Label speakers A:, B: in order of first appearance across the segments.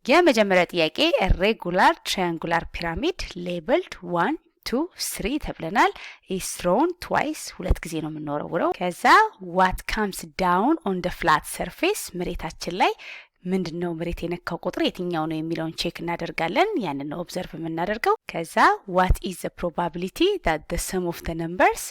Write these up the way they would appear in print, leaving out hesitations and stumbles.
A: የመጀመሪያው ጥያቄ ሬጉላር ትራያንጉላር ፒራሚድ ሌብልድ 1 2 3 ተብለናል። is thrown twice ሁለት ጊዜ ነው የምንወረውረው። ከዛ what comes down on the flat surface መሬታችን ላይ ምንድነው መሬት የነካው ቁጥር የትኛው ነው የሚለውን ቼክ እናደርጋለን። ያንን ነው ኦብዘርቭ የምናደርገው። ከዛ what is the probability that the sum of the numbers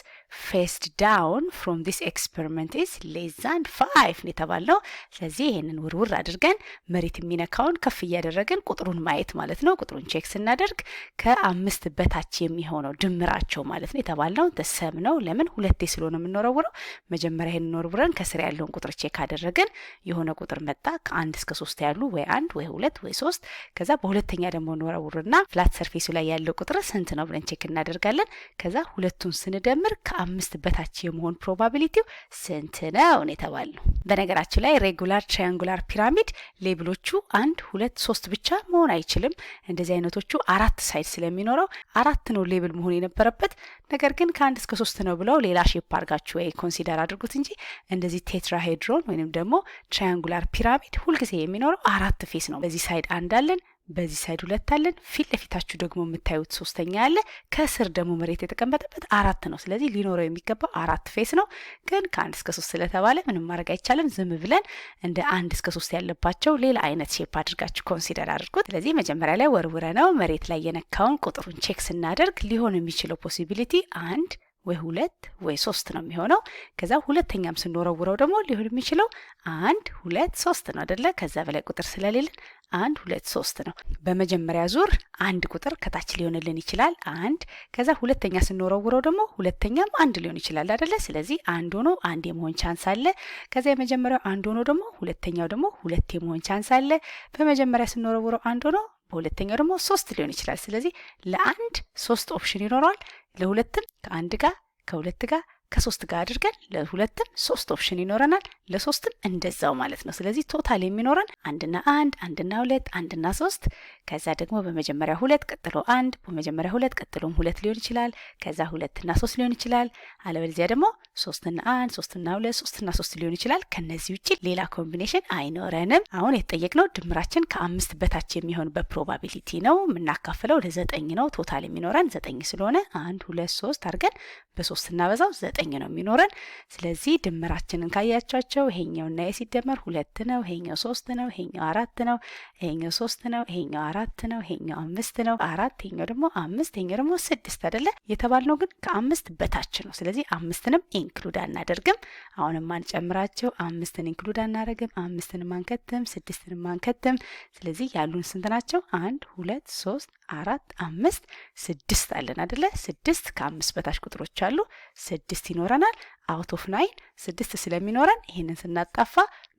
A: faced down from this experiment is less than 5 ነው የተባለው። ስለዚህ ይሄንን ውርውር አድርገን መሬት የሚነካውን ከፍ እያደረግን ቁጥሩን ማየት ማለት ነው። ቁጥሩን ቼክ ስናደርግ ከአምስት በታች የሚሆነው ድምራቸው ማለት ነው የተባለው ተሰም ነው። ለምን ሁለቴ ስለሆነ የምንወረውረው መጀመሪያ ይሄንን ወርውረን ከስር ያለውን ቁጥር ቼክ አደረግን። የሆነ ቁጥር መጣ ከአንድ እስከ 3 ያሉ ወይ 1 ወይ 2 ወይ 3 ከዛ በሁለተኛ ደግሞ እንወረውርና ፍላት ሰርፌሱ ላይ ያለው ቁጥር ስንት ነው ብለን ቼክ እናደርጋለን። ከዛ ሁለቱን ስንደምር ከአምስት በታች የመሆን ፕሮባቢሊቲው ስንት ነው የተባለው። በነገራችን ላይ ሬጉላር ትራያንጉላር ፒራሚድ ሌብሎቹ 1 2 3 ብቻ መሆን አይችልም። እንደዚህ አይነቶቹ 4 ሳይድ ስለሚኖረው 4 ነው ሌብል መሆን የነበረበት። ነገር ግን ከ1 እስከ 3 ነው ብለው ሌላ ሼፕ አድርጋችሁ ወይ ኮንሲደር አድርጉት እንጂ እንደዚህ ቴትራሄድሮን ወይንም ደግሞ ትራያንጉላር ፒራሚድ ሁልጊዜ የሚኖረው 4 ፌስ ነው። በዚህ ሳይድ አንድ አለን፣ በዚህ ሳይድ ሁለት አለን፣ ፊት ለፊታችሁ ደግሞ የምታዩት ሶስተኛ አለ፣ ከስር ደግሞ መሬት የተቀመጠበት 4 ነው። ስለዚህ ሊኖረው የሚገባው 4 ፌስ ነው። ግን ከ1 እስከ 3 ስለተባለ ምንም ማድረግ አይቻልም። ዝም ብለን እንደ 1 እስከ 3 ያለባቸው ሌላ አይነት ሼፕ አድርጋችሁ ኮንሲደር አድርጉት። ስለዚህ መጀመሪያ ላይ ወርውረ ነው መሬት ላይ የነካውን ቁጥሩን ቼክ ስናደርግ ሊሆን የሚችለው ፖሲቢሊቲ 1 ወይ 2 ወይ 3 ነው የሚሆነው። ከዛ ሁለተኛም ስንወረውረው ደግሞ ሊሆን የሚችለው 1 2 3 ነው አይደለ? ከዛ በላይ ቁጥር ስለሌለን 1 2 3 ነው። በመጀመሪያ ዙር አንድ ቁጥር ከታች ሊሆንልን ይችላል 1። ከዛ ሁለተኛ ስንወረውረው ደግሞ ሁለተኛም 1 ሊሆን ይችላል አይደለ? ስለዚህ አንድ ሆኖ አንድ የመሆን ቻንስ አለ። ከዛ የመጀመሪያው አንድ ሆኖ ደግሞ ሁለተኛው ደግሞ 2 የመሆን ቻንስ አለ። በመጀመሪያ ስንወረውረው አንድ ሆኖ በሁለተኛው ደግሞ 3 ሊሆን ይችላል። ስለዚህ ለአንድ 3 ኦፕሽን ይኖረዋል። ለሁለትም ከአንድ ጋር ከሁለት ጋር ከ3 ጋር አድርገን ለሁለትም 3 ኦፕሽን ይኖረናል። ለሶስትም እንደዛው ማለት ነው። ስለዚህ ቶታል የሚኖረን 1 እና 1 1 እና 2 1 እና 3 ከዛ ደግሞ በመጀመሪያ 2 ቀጥሎ 1 በመጀመሪያ 2 ቀጥሎም 2 ሊሆን ይችላል። ከዛ 2 እና 3 ሊሆን ይችላል። አለበለዚያ ደግሞ 3 እና 1 3 እና 2 3 እና 3 ሊሆን ይችላል። ከነዚህ ውጪ ሌላ ኮምቢኔሽን አይኖረንም። አሁን የተጠየቅነው ድምራችን ከ5 በታች የሚሆን በፕሮባቢሊቲ ነው። የምናካፍለው ለ9 ነው። ቶታል የሚኖረን 9 ስለሆነ 1 2 3 አድርገን በ3 እናበዛው 9 ነው የሚኖረን። ስለዚህ ድምራችንን ካያቻቸው ይሄኛው እና ሲደመር 2 ነው፣ ይሄኛው 3 ነው፣ ይሄኛው 4 ነው፣ ይሄኛው 3 ነው፣ ይሄኛው 4 ነው፣ ይሄኛው 5 ነው፣ 4 ይሄኛው ደግሞ 5 ይሄኛው ደግሞ 6 አይደለ? የተባልነው ግን ከ5 በታች ነው። ስለዚህ 5ንም ኢንክሉድ አናደርግም። አሁንም አንጨምራቸው 5ን ኢንክሉድ አናደርግም፣ 5ንም አንከትም፣ 6ንም አንከትም። ስለዚህ ያሉን ስንት ናቸው? 1 2 3 4 5 6 አለን አይደለ? 6 ከ5 በታች ቁጥሮች አሉ። 6 ይኖረናል። አውት ኦፍ 9 6 ስለሚኖረን ይሄንን ስናጣፋ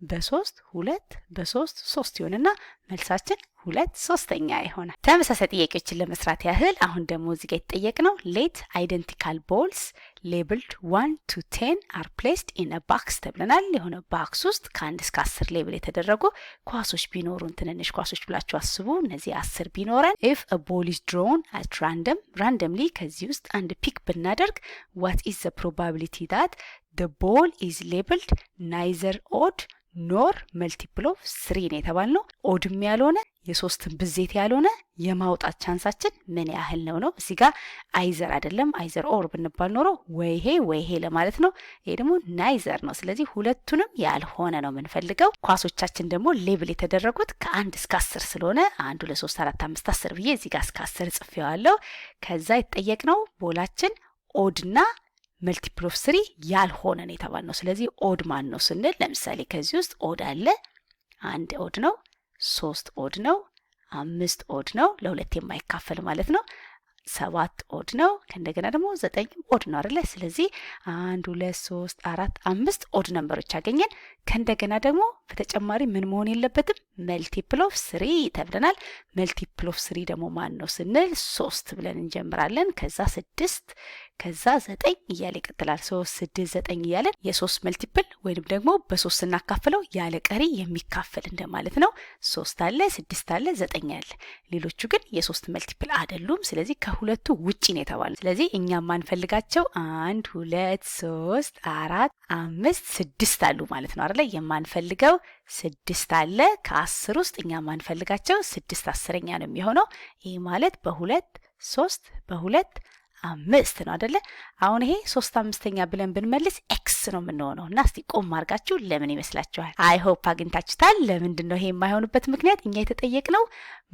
A: በ3 2 በ3 3 ይሆንና መልሳችን 2/3 ይሆናል። ተመሳሳይ ጥያቄዎችን ለመስራት ያህል አሁን ደግሞ እዚህ ጋር የተጠየቅነው ሌት አይደንቲካል ቦልስ ሌብልድ 1 to 10 are placed in a box ተብለናል። የሆነ ባክስ ውስጥ ከ1 እስከ 10 ሌብል የተደረጉ ኳሶች ቢኖሩን ትንንሽ ኳሶች ብላችሁ አስቡ። እነዚህ 10 ቢኖረን if a ball is drawn at randomly ከዚህ ውስጥ አንድ ፒክ ብናደርግ what is the probability that the ball is labeled neither odd ኖር መልቲፕል ኦፍ 3 ነው የተባልነው። ኦድም ያልሆነ የሶስትን ብዜት ያልሆነ የማውጣት ቻንሳችን ምን ያህል ነው ነው። እዚህ ጋር አይዘር አይደለም አይዘር ኦር ብንባል ኖሮ ወይ ይሄ ለማለት ነው። ይሄ ደግሞ ናይዘር ነው። ስለዚህ ሁለቱንም ያልሆነ ነው የምንፈልገው። ኳሶቻችን ደግሞ ሌብል የተደረጉት ከ1 እስከ 10 ስለሆነ 1 2 3 4 5 10 ብዬ እዚህ ጋር እስከ 10 ጽፌዋለሁ። ከዛ የተጠየቅነው ቦላችን ኦድና መልቲፕል ኦፍ 3 ያልሆነ ነው የተባልነው። ስለዚህ ኦድ ማን ነው ስንል ለምሳሌ ከዚህ ውስጥ ኦድ አለ። 1 ኦድ ነው፣ 3 ኦድ ነው፣ 5 ኦድ ነው፣ ለሁለት የማይካፈል ማለት ነው። 7 ኦድ ነው። ከእንደገና ደግሞ 9 ኦድ ነው አይደለ? ስለዚህ 1 2 3 4 5 ኦድ ነምበሮች አገኘን። ከእንደገና ደግሞ በተጨማሪ ምን መሆን የለበትም መልቲፕል ኦፍ 3 ተብለናል። መልቲፕል ኦፍ 3 ደግሞ ማን ነው ስንል 3 ብለን እንጀምራለን። ከዛ 6 ከዛ 9 እያለ ይቀጥላል። 3 6 9 እያለን የ3 መልቲፕል ወይንም ደግሞ በ3 ስናካፍለው ያለ ቀሪ የሚካፈል እንደማለት ነው። 3 አለ፣ 6 አለ፣ 9 አለ። ሌሎቹ ግን የ3 መልቲፕል አይደሉም። ስለዚህ ከሁለቱ ውጪ ነው የተባለው። ስለዚህ እኛ ማንፈልጋቸው 1 2 3 4 5 6 አሉ ማለት ነው አይደለ? የማንፈልገው 6 አለ። ከ10 ውስጥ እኛ ማንፈልጋቸው 6 አስረኛ ነው የሚሆነው። ይሄ ማለት በ2 3 በ2 5 ነው አይደለ? አሁን ይሄ 3/5 ብለን ብንመልስ ኤክስ ነው የምንሆነው። እና እስቲ ቆም አድርጋችሁ ለምን ይመስላችኋል? አይ ሆፕ አግኝታችሁታል። ለምንድን ነው ይሄ የማይሆንበት ምክንያት? እኛ የተጠየቅነው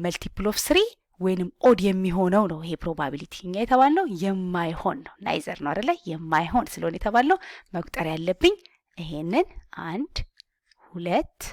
A: መልቲፕል ኦፍ 3 ወይንም ኦድ የሚሆነው ነው። ይሄ ፕሮባቢሊቲ እኛ የተባልነው የማይሆን ነው። ናይዘር ነው አይደለ? የማይሆን ስለሆነ የተባልነው መቁጠር ያለብኝ ይሄንን 1 2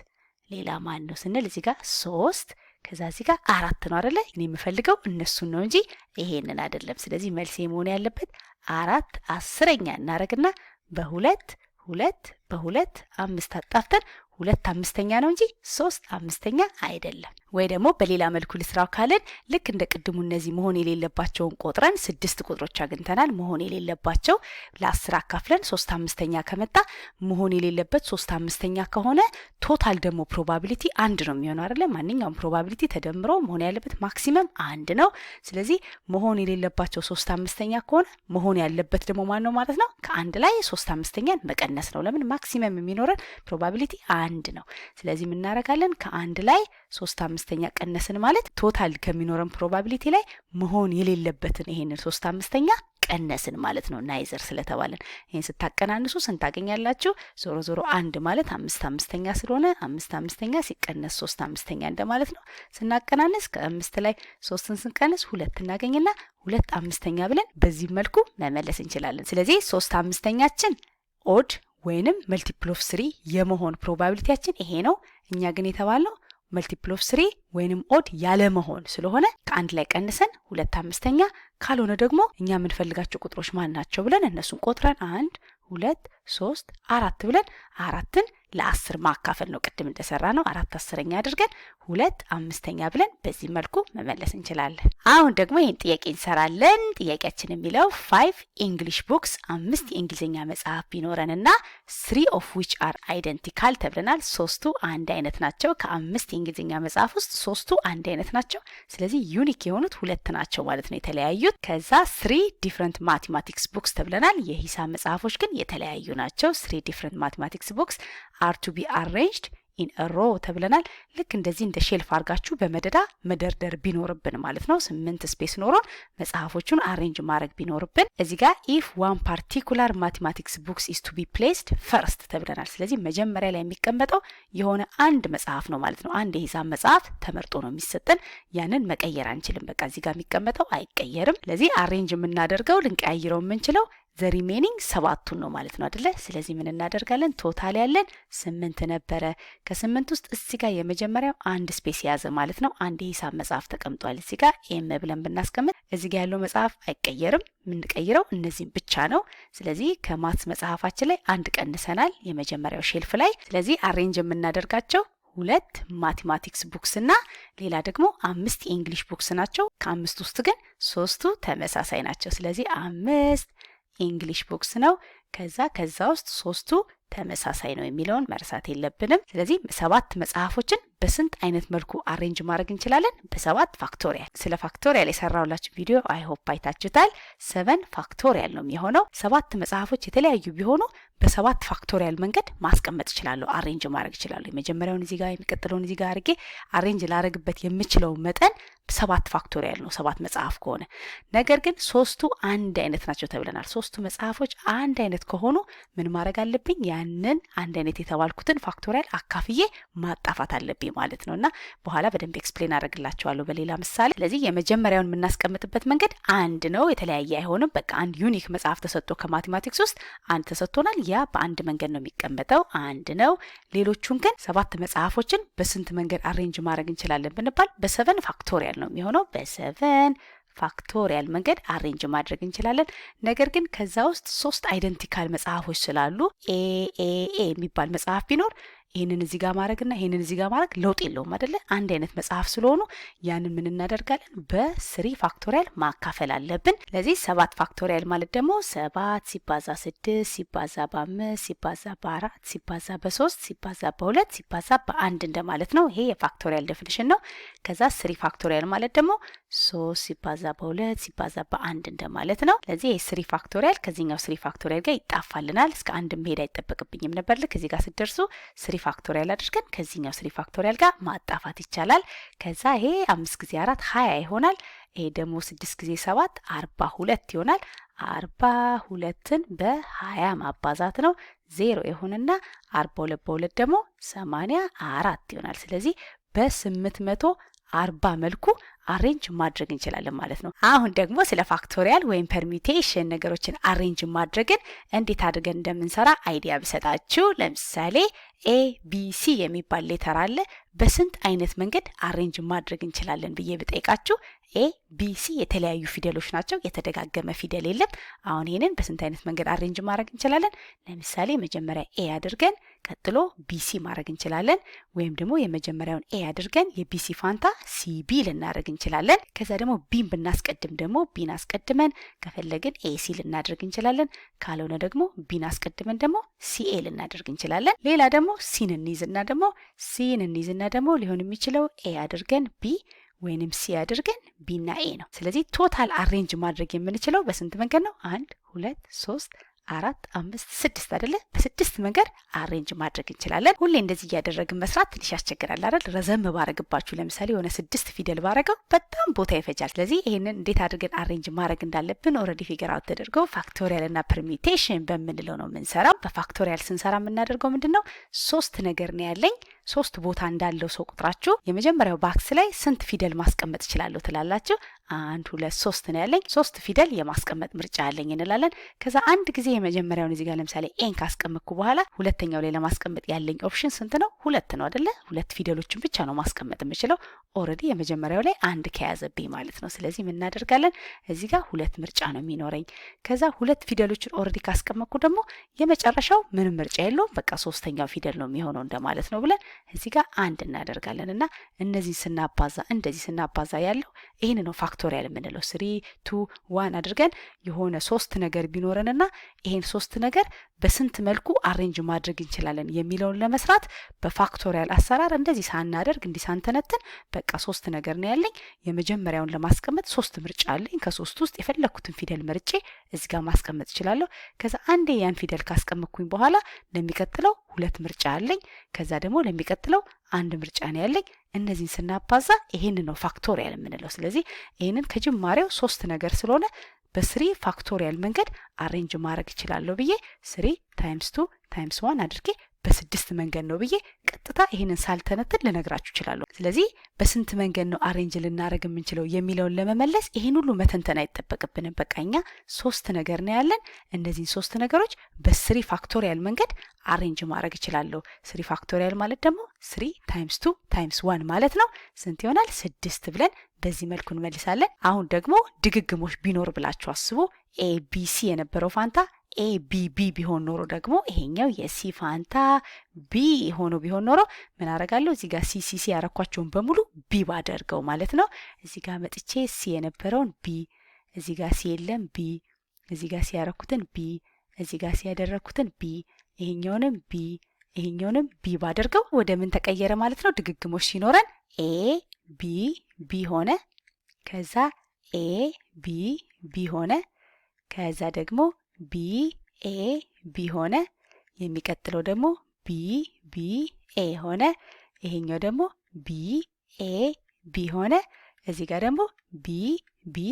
A: ሌላ ማን ነው ስንል እዚህ ጋር 3 ከዛ እዚህ ጋር 4 ነው አይደለ? እኔ የምፈልገው እነሱን ነው እንጂ ይሄንን አይደለም። ስለዚህ መልሴ መሆን ያለበት 4 10ኛ እናረግና በ2 2 በ2 5 አጣፍተን 2 5ኛ ነው እንጂ 3 5ኛ አይደለም። ወይ ደግሞ በሌላ መልኩ ልስራው ካለን ልክ እንደ ቅድሙ እነዚህ መሆን የሌለባቸውን ቆጥረን 6 ቁጥሮች አግኝተናል። መሆን የሌለባቸው ለ10 አካፍለን 3 5ኛ ከመጣ መሆን የሌለበት 3 5ኛ ከሆነ ቶታል ደግሞ ፕሮባቢሊቲ 1 ነው የሚሆነው አይደለ? ማንኛውም ፕሮባቢሊቲ ተደምሮ መሆን ያለበት ማክሲመም 1 ነው። ስለዚህ መሆን የሌለባቸው 3 5ኛ ከሆነ መሆን ያለበት ደግሞ ማን ነው ማለት ነው? ከአንድ ላይ 3 5ኛን መቀነስ ነው። ለምን? ማክሲመም የሚኖረን ፕሮባቢሊቲ 1 ነው። ስለዚህ ምን እናደርጋለን? ከአንድ ላይ 3 5ኛ ቀነስን ማለት ቶታል ከሚኖረን ፕሮባቢሊቲ ላይ መሆን የሌለበትን ይሄንን 3 5ኛ ቀነስን ማለት ነው። ናይዘር ስለተባለን ይሄን ስታቀናንሱ ስንት ታገኛላችሁ? ዞሮ ዞሮ 1 ማለት 5 5ኛ ስለሆነ 5 5ኛ ሲቀነስ 3 5ኛ እንደማለት ነው። ስናቀናንስ ከ5 ላይ 3ን ስንቀንስ 2 እናገኝና 2 5ኛ ብለን በዚህ መልኩ መመለስ እንችላለን። ስለዚህ 3 5ኛችን ኦድ ወይንም መልቲፕል ኦፍ 3 የመሆን ፕሮባቢሊቲያችን ይሄ ነው። እኛ ግን የተባለው መልቲፕል ኦፍ 3 ወይንም ኦድ ያለ መሆን ስለሆነ ከአንድ ላይ ቀንሰን 2 5ኛ ካልሆነ ደግሞ እኛ የምንፈልጋቸው ቁጥሮች ማን ናቸው ብለን እነሱን ቆጥረን 1 2 3 4 ብለን 4ን ለ10 ማካፈል ነው። ቅድም እንደሰራ ነው 4 10ኛ አድርገን 2 5ኛ ብለን በዚህ መልኩ መመለስ እንችላለን። አሁን ደግሞ ይሄን ጥያቄ እንሰራለን። ጥያቄያችን የሚለው 5 ኢንግሊሽ ቡክስ 5 የእንግሊዝኛ መጽሐፍ ቢኖረንና 3 ኦፍ ዊች አር አይደንቲካል ተብለናል። ሶስቱ አንድ አይነት ናቸው። ከ5 የእንግሊዝኛ መጽሐፍ ውስጥ ሶስቱ አንድ አይነት ናቸው። ስለዚህ ዩኒክ የሆኑት 2 ናቸው ማለት ነው የተለያዩት። ከዛ 3 ዲፍረንት ማቴማቲክስ ቡክስ ተብለናል። የሂሳብ መጽሐፎች ግን የተለያዩ ናቸው። 3 ዲፍረንት ማቴማቲክስ ቡክስ are to be arranged in a row ተብለናል። ልክ እንደዚህ እንደ ሼልፍ አድርጋችሁ በመደዳ መደርደር ቢኖርብን ማለት ነው። 8 ስፔስ ኖሮን መጽሐፎቹን አሬንጅ ማድረግ ቢኖርብን እዚህ ጋር if one particular mathematics books is to be placed first ተብለናል። ስለዚህ መጀመሪያ ላይ የሚቀመጠው የሆነ አንድ መጽሐፍ ነው ማለት ነው። አንድ የሂሳብ መጽሐፍ ተመርጦ ነው የሚሰጠን። ያንን መቀየር አንችልም። በቃ እዚህ ጋር የሚቀመጠው አይቀየርም። ስለዚህ አሬንጅ የምናደርገው ልንቀያይረው የምንችለው the remaining 7ቱን ነው ማለት ነው አይደለ? ስለዚህ ምን እናደርጋለን? ቶታል ያለን 8 ነበረ። ከ8 ውስጥ እዚህ ጋር የመጀመሪያው አንድ ስፔስ ያዘ ማለት ነው። አንድ የሂሳብ መጽሐፍ ተቀምጧል። እዚህ ጋር ኤም ብለን ብናስቀምጥ እዚህ ጋር ያለው መጽሐፍ አይቀየርም። የምንቀይረው እነዚህም ብቻ ነው። ስለዚህ ከማትስ መጽሐፋችን ላይ አንድ ቀንሰናል የመጀመሪያው ሼልፍ ላይ። ስለዚህ አሬንጅ የምናደርጋቸው 2 ማቴማቲክስ ቡክስ እና ሌላ ደግሞ 5 የእንግሊሽ ቡክስ ናቸው። ከ5 ውስጥ ግን 3ቱ ተመሳሳይ ናቸው። ስለዚህ 5 እንግሊሽ ቡክስ ነው። ከዛ ውስጥ 3ቱ ተመሳሳይ ነው የሚለውን መርሳት የለብንም። ስለዚህ 7 መጽሐፎችን በስንት አይነት መልኩ አሬንጅ ማድረግ እንችላለን? በ7 ፋክቶሪያል። ስለ ፋክቶሪያል የሰራሁላችሁ ቪዲዮ አይ ሆፕ አይታችሁታል። 7 ፋክቶሪያል ነው የሚሆነው። 7 መጽሐፎች የተለያዩ ቢሆኑ በ7 ፋክቶሪያል መንገድ ማስቀመጥ እችላለሁ፣ አሬንጅ ማድረግ እችላለሁ። የመጀመሪያውን እዚህ ጋር የሚቀጥለውን እዚህ ጋር አድርጌ አሬንጅ ላረግበት የምችለው መጠን 7 ፋክቶሪያል ነው 7 መጽሐፍ ከሆነ። ነገር ግን 3ቱ አንድ አይነት ናቸው ተብለናል። 3ቱ መጽሐፎች አንድ አይነት ከሆኑ ምን ማድረግ አለብኝ? ያንን አንድ አይነት የተባልኩትን ፋክቶሪያል አካፍዬ ማጣፋት አለብኝ ማለት ነውና በኋላ በደንብ ኤክስፕሌን አደርግላችኋለሁ በሌላ ምሳሌ። ስለዚህ የመጀመሪያውን የምናስቀምጥበት መንገድ አንድ ነው፣ የተለያየ አይሆንም። በቃ አንድ ዩኒክ መጽሐፍ ተሰጥቶ ከማቴማቲክስ ውስጥ አንድ ተሰጥቶናል። ያ በአንድ መንገድ ነው የሚቀመጠው፣ አንድ ነው። ሌሎቹን ግን 7 መጽሐፎችን በስንት መንገድ አሬንጅ ማድረግ እንችላለን ብንባል በ7 ፋክቶሪያል ነው የሚሆነው። በ7 ፋክቶሪያል መንገድ አሬንጅ ማድረግ እንችላለን። ነገር ግን ከዛ ውስጥ 3 አይደንቲካል መጽሐፎች ስላሉ ኤ የሚባል መጽሐፍ ቢኖር ይሄንን እዚህ ጋር ማድረግና ይሄንን እዚህ ጋር ማድረግ ለውጥ የለውም አይደለ? አንድ አይነት መጽሐፍ ስለሆኑ ያንን ምን እናደርጋለን? በስሪ ፋክቶሪያል ማካፈል አለብን። ለዚህ 7 ፋክቶሪያል ማለት ደግሞ 7 ሲባዛ 6 ሲባዛ በ5 ሲባዛ በ4 ሲባዛ በ3 ሲባዛ በ2 ሲባዛ በ1 እንደማለት ነው። ይሄ የፋክቶሪያል ዴፊኒሽን ነው። ከዛ ስሪ ፋክቶሪያል ማለት ደግሞ 3 ሲባዛ በ2 ሲባዛ በ1 እንደማለት ነው። ለዚህ ይሄ ስሪ ፋክቶሪያል ከዚህኛው ስሪ ፋክቶሪያል ጋር ይጣፋልናል። እስከ አንድ መሄድ አይጠበቅብኝም ነበር። ልክ እዚህ ጋር ስትደርሱ ስሪ ፋክቶሪያል አድርገን ከዚህኛው ስሪ ፋክቶሪያል ጋር ማጣፋት ይቻላል። ከዛ ይሄ 5 ጊዜ 4 20 ይሆናል። ይሄ ደግሞ 6 ጊዜ 7 42 ይሆናል። 42ን በ20 ማባዛት ነው። 0 ይሆንና 42 በ2 ደግሞ 84 ይሆናል። ስለዚህ በ840 መልኩ አሬንጅ ማድረግ እንችላለን ማለት ነው። አሁን ደግሞ ስለ ፋክቶሪያል ወይም ፐርሚቴሽን ነገሮችን አሬንጅ ማድረግን እንዴት አድርገን እንደምንሰራ አይዲያ ብሰጣችሁ፣ ለምሳሌ ኤ ቢ ሲ የሚባል ሌተር አለ። በስንት አይነት መንገድ አሬንጅ ማድረግ እንችላለን ብዬ ብጠይቃችሁ ኤ ቢ ሲ የተለያዩ ፊደሎች ናቸው። የተደጋገመ ፊደል የለም። አሁን ይሄንን በስንት አይነት መንገድ አሬንጅ ማድረግ እንችላለን? ለምሳሌ መጀመሪያ ኤ አድርገን ቀጥሎ ቢሲ ማድረግ እንችላለን። ወይም ደግሞ የመጀመሪያውን ኤ አድርገን የቢሲ ፋንታ ሲቢ ልናደርግ እንችላለን። ከዛ ደግሞ ቢን ብናስቀድም ደግሞ ቢን አስቀድመን ከፈለግን ኤሲ ልናደርግ እንችላለን። ካልሆነ ደግሞ ቢን አስቀድመን ደግሞ ሲኤ ልናደርግ እንችላለን። ሌላ ደግሞ ሲን እንይዝና ደግሞ ሊሆን የሚችለው ኤ አድርገን ቢ ወይንም ሲ አድርገን ቢና ኤ ነው። ስለዚህ ቶታል አሬንጅ ማድረግ የምንችለው በስንት መንገድ ነው? 1 2 3 4 5 6 አይደለ? በ6 መንገድ አሬንጅ ማድረግ እንችላለን። ሁሌ እንደዚህ እያደረግን መስራት ትንሽ ያስቸግራል አይደል? ረዘም ባረግባችሁ ለምሳሌ የሆነ 6 ፊደል ባረገው በጣም ቦታ ይፈጃል። ስለዚህ ይሄንን እንዴት አድርገን አሬንጅ ማድረግ እንዳለብን ኦልሬዲ ፊገር አውት ተደርገው ፋክቶሪያል እና ፐርሚቴሽን በምንለው ነው የምንሰራው። በፋክቶሪያል ስንሰራ የምናደርገው ምንድነው? 3 ነገር ነው ያለኝ። 3 ቦታ እንዳለው ሰው ቁጥራችሁ የመጀመሪያው ባክስ ላይ ስንት ፊደል ማስቀመጥ እችላለሁ ትላላችሁ? 1 2 3 ነው ያለኝ። 3 ፊደል የማስቀመጥ ምርጫ ያለኝ እንላለን። ከዛ አንድ ጊዜ የመጀመሪያውን እዚህ ጋር ለምሳሌ ኤን ካስቀመጥኩ በኋላ ሁለተኛው ላይ ለማስቀመጥ ያለኝ ኦፕሽን ስንት ነው? 2 ነው አይደለ? 2 ፊደሎችን ብቻ ነው ማስቀመጥ የምችለው። ኦልሬዲ የመጀመሪያው ላይ አንድ ከያዘብኝ ማለት ነው። ስለዚህ ምን እናደርጋለን? እዚህ ጋር 2 ምርጫ ነው የሚኖረኝ። ከዛ 2 ፊደሎችን ኦልሬዲ ካስቀመጥኩ ደግሞ የመጨረሻው ምንም ምርጫ የለውም፣ በቃ ሶስተኛው ፊደል ነው የሚሆነው እንደማለት ነው ብለን እዚህ ጋር አንድ እናደርጋለን እና እነዚህ ስናባዛ እንደዚህ ስናባዛ ያለው ይሄን ነው ፋክቶሪያል የምንለው። 3 2 1 አድርገን የሆነ 3 ነገር ቢኖረንና ይሄን 3 ነገር በስንት መልኩ አሬንጅ ማድረግ እንችላለን የሚለውን ለመስራት በፋክቶሪያል አሰራር እንደዚህ ሳናደርግ እንዲህ ሳንተነትን በቃ 3 ነገር ነው ያለኝ። የመጀመሪያውን ለማስቀመጥ 3 ምርጫ አለኝ። ከ3 ውስጥ የፈለኩትን ፊደል መርጬ እዚህ ጋር ማስቀመጥ እችላለሁ። ከዛ አንዴ ያን ፊደል ካስቀመጥኩኝ በኋላ ለሚቀጥለው 2 ምርጫ አለኝ። ከዛ ደግሞ ለሚቀጥለው 1 ምርጫ ነው ያለኝ። እነዚህን ስናባዛ ይሄንን ነው ፋክቶሪያል የምንለው። ስለዚህ ይሄንን ከጅማሬው 3 ነገር ስለሆነ በ3 ፋክቶሪያል መንገድ አሬንጅ ማድረግ እችላለሁ ብዬ 3 ታይምስ 2 ታይምስ 1 አድርጌ በ6 መንገድ ነው ብዬ ቀጥታ ይሄንን ሳልተነትን ልነግራችሁ እችላለሁ። ስለዚህ በስንት መንገድ ነው አሬንጅ ልናደርግ የምንችለው የሚለውን ለመመለስ ይሄን ሁሉ መተንተን አይጠበቅብንም። በቃ እኛ 3 ነገር ነው ያለን። እነዚህን 3 ነገሮች በ3 ፋክቶሪያል መንገድ አሬንጅ ማድረግ እችላለሁ። 3 ፋክቶሪያል ማለት ደግሞ 3 ታይምስ 2 ታይምስ 1 ማለት ነው። ስንት ይሆናል? 6 ብለን በዚህ መልኩ እንመልሳለን። አሁን ደግሞ ድግግሞሽ ቢኖር ብላችሁ አስቡ። ኤ ቢ ሲ የነበረው ፋንታ ኤ ቢ ቢ ቢሆን ኖሮ ደግሞ ይሄኛው የሲ ፋንታ ቢ ሆኖ ቢሆን ኖሮ ምን አደርጋለሁ? እዚህ ጋር ሲ ሲ ሲ ያረኳቸውን በሙሉ ቢ ባደርገው ማለት ነው። እዚህ ጋር መጥቼ ሲ የነበረውን ቢ፣ እዚህ ጋር ሲ የለም ቢ፣ እዚህ ጋር ሲ ያረኩትን ቢ፣ እዚህ ጋር ሲ ያደረኩትን ቢ፣ ይሄኛውንም ቢ፣ ይሄኛውንም ቢ ባደርገው ወደ ምን ተቀየረ ማለት ነው? ድግግሞሽ ሲኖረን ኤ ቢ ቢ ሆነ። ከዛ ኤ ቢ ቢ ሆነ። ከዛ ደግሞ ቢ ኤ ቢ ሆነ። የሚቀጥለው ደግሞ ቢ ቢ ኤ ሆነ። ይሄኛው ደግሞ ቢ ኤ ቢ ሆነ። እዚህ ጋር ደግሞ ቢ ቢ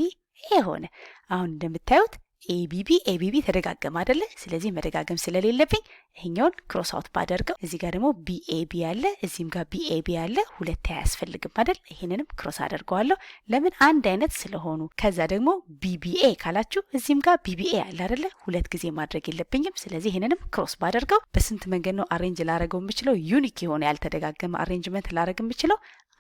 A: ኤ ሆነ። አሁን እንደምታዩት ኤቢቢ ኤቢቢ ተደጋገመ አይደለ? ስለዚህ መደጋገም ስለሌለብኝ ይሄኛውን ክሮስ አውት ባደርገው እዚህ ጋር ደግሞ ቢኤቢ ያለ እዚህም ጋር ቢኤቢ ያለ ሁለት አያስፈልግም አይደል? ይሄንንም ክሮስ አደርገዋለሁ። ለምን? አንድ አይነት ስለሆኑ። ከዛ ደግሞ ቢቢኤ ካላችሁ እዚህም ጋር ቢቢኤ ያለ አይደለ? ሁለት ጊዜ ማድረግ የለብኝም። ስለዚህ ይሄንንም ክሮስ ባደርገው በስንት መንገድ ነው አሬንጅ ላረገው የምችለው? ዩኒክ የሆነ ያልተደጋገመ አሬንጅመንት ላረግ የምችለው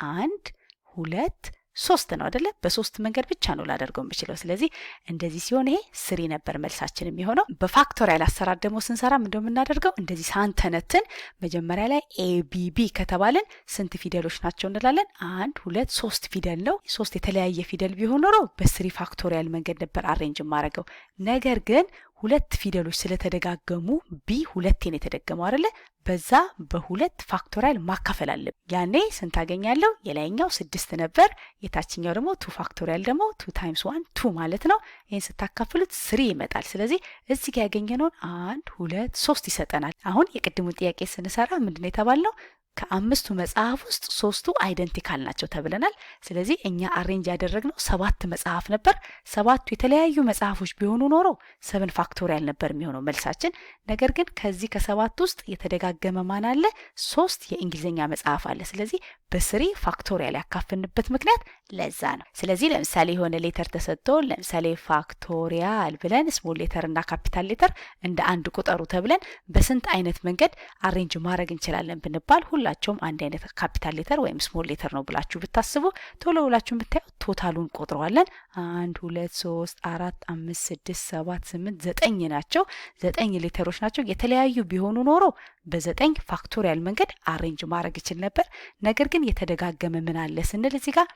A: 1 2 3 ነው አይደለ? በ3 መንገድ ብቻ ነው ላደርገው የምችለው። ስለዚህ እንደዚህ ሲሆን ይሄ 3 ነበር መልሳችን የሚሆነው። በፋክቶሪያል አሰራር ደግሞ ስንሰራ ምንድነው የምናደርገው? እንደዚህ ሳንተነትን መጀመሪያ ላይ ኤቢቢ ከተባለን ስንት ፊደሎች ናቸው እንላለን? 1 2 3 ፊደል ነው። 3 የተለያየ ፊደል ቢሆን ኖሮ በ3 ፋክቶሪያል መንገድ ነበር አሬንጅ ማረገው። ነገር ግን ሁለት ፊደሎች ስለተደጋገሙ ቢ ሁለቴን የተደገመው አይደለ? በዛ በሁለት ፋክቶሪያል ማካፈል አለብን። ያኔ ስንት አገኛለሁ? የላይኛው 6 ነበር፣ የታችኛው ደግሞ 2 ፋክቶሪያል ደግሞ 2 ታይምስ 1 2 ማለት ነው። ይሄን ስታካፍሉት 3 ይመጣል። ስለዚህ እዚህ ጋር ያገኘነውን 1 2 3 ይሰጠናል። አሁን የቅድሙን ጥያቄ ስንሰራ ምንድነው የተባልነው? ከአምስቱ መጽሐፍ ውስጥ 3ቱ አይደንቲካል ናቸው ተብለናል። ስለዚህ እኛ አሬንጅ ያደረግነው 7 መጽሐፍ ነበር። 7ቱ የተለያዩ መጽሐፎች ቢሆኑ ኖሮ 7 ፋክቶሪያል ነበር የሚሆነው መልሳችን። ነገር ግን ከዚህ ከ7 ውስጥ የተደጋገመ ማን አለ? 3 የእንግሊዝኛ መጽሐፍ አለ። ስለዚህ በ3 ፋክቶሪያል ያካፈልንበት ምክንያት ለዛ ነው። ስለዚህ ለምሳሌ የሆነ ሌተር ተሰጥቶ ለምሳሌ ፋክቶሪያል ብለን ስሞል ሌተር እና ካፒታል ሌተር እንደ አንድ ቁጠሩ ተብለን በስንት አይነት መንገድ አሬንጅ ማድረግ እንችላለን ብንባል ሁላቸውም አንድ አይነት ካፒታል ሌተር ወይም ስሞል ሌተር ነው ብላችሁ ብታስቡ ቶሎ ብላችሁ ብታዩ ቶታሉን ቆጥረዋለን። 1 2 3 4 5 6 7 8 9 ናቸው። 9 ሌተሮች ናቸው። የተለያዩ ቢሆኑ ኖሮ በ9 ፋክቶሪያል መንገድ አሬንጅ ማድረግ ይችል ነበር። ነገር ግን የተደጋገመ ምን አለ ስንል እዚህ ጋር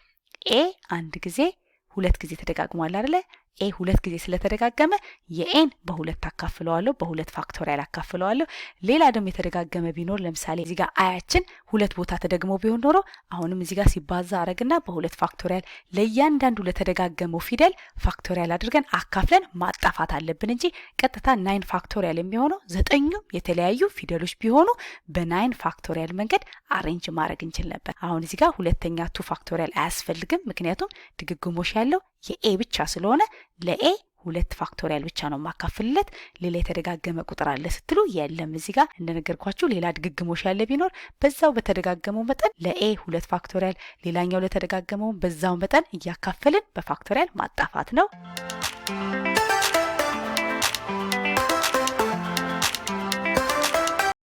A: ኤ አንድ ጊዜ 2 ጊዜ ተደጋግሟል አይደለ? ኤ 2 ጊዜ ስለተደጋገመ የኤን በ2 አካፍለዋለሁ፣ በ2 ፋክቶሪያል አካፍለዋለሁ። ሌላ ደግሞ የተደጋገመ ቢኖር ለምሳሌ እዚህ ጋር አያችን 2 ቦታ ተደግሞ ቢሆን ኖሮ አሁንም እዚህ ጋር ሲባዛ አረግና በ2 ፋክቶሪያል ለእያንዳንዱ ለተደጋገመው ፊደል ፋክቶሪያል አድርገን አካፍለን ማጣፋት አለብን እንጂ ቀጥታ 9 ፋክቶሪያል የሚሆነው 9ኙም የተለያዩ ፊደሎች ቢሆኑ በ9 ፋክቶሪያል መንገድ አሬንጅ ማድረግ እንችል ነበር። አሁን እዚህ ጋር ሁለተኛ 2 ፋክቶሪያል አያስፈልግም፣ ምክንያቱም ድግግሞሽ ያለው የኤ ብቻ ስለሆነ ለኤ 2 ፋክቶሪያል ብቻ ነው ማካፍልለት። ሌላ የተደጋገመ ቁጥር አለ ስትሉ የለም። እዚህ ጋር እንደነገርኳችሁ ሌላ ድግግሞሽ ያለ ቢኖር በዛው በተደጋገመው መጠን ለኤ 2 ፋክቶሪያል፣ ሌላኛው ለተደጋገመው በዛው መጠን እያካፈልን በፋክቶሪያል ማጣፋት ነው።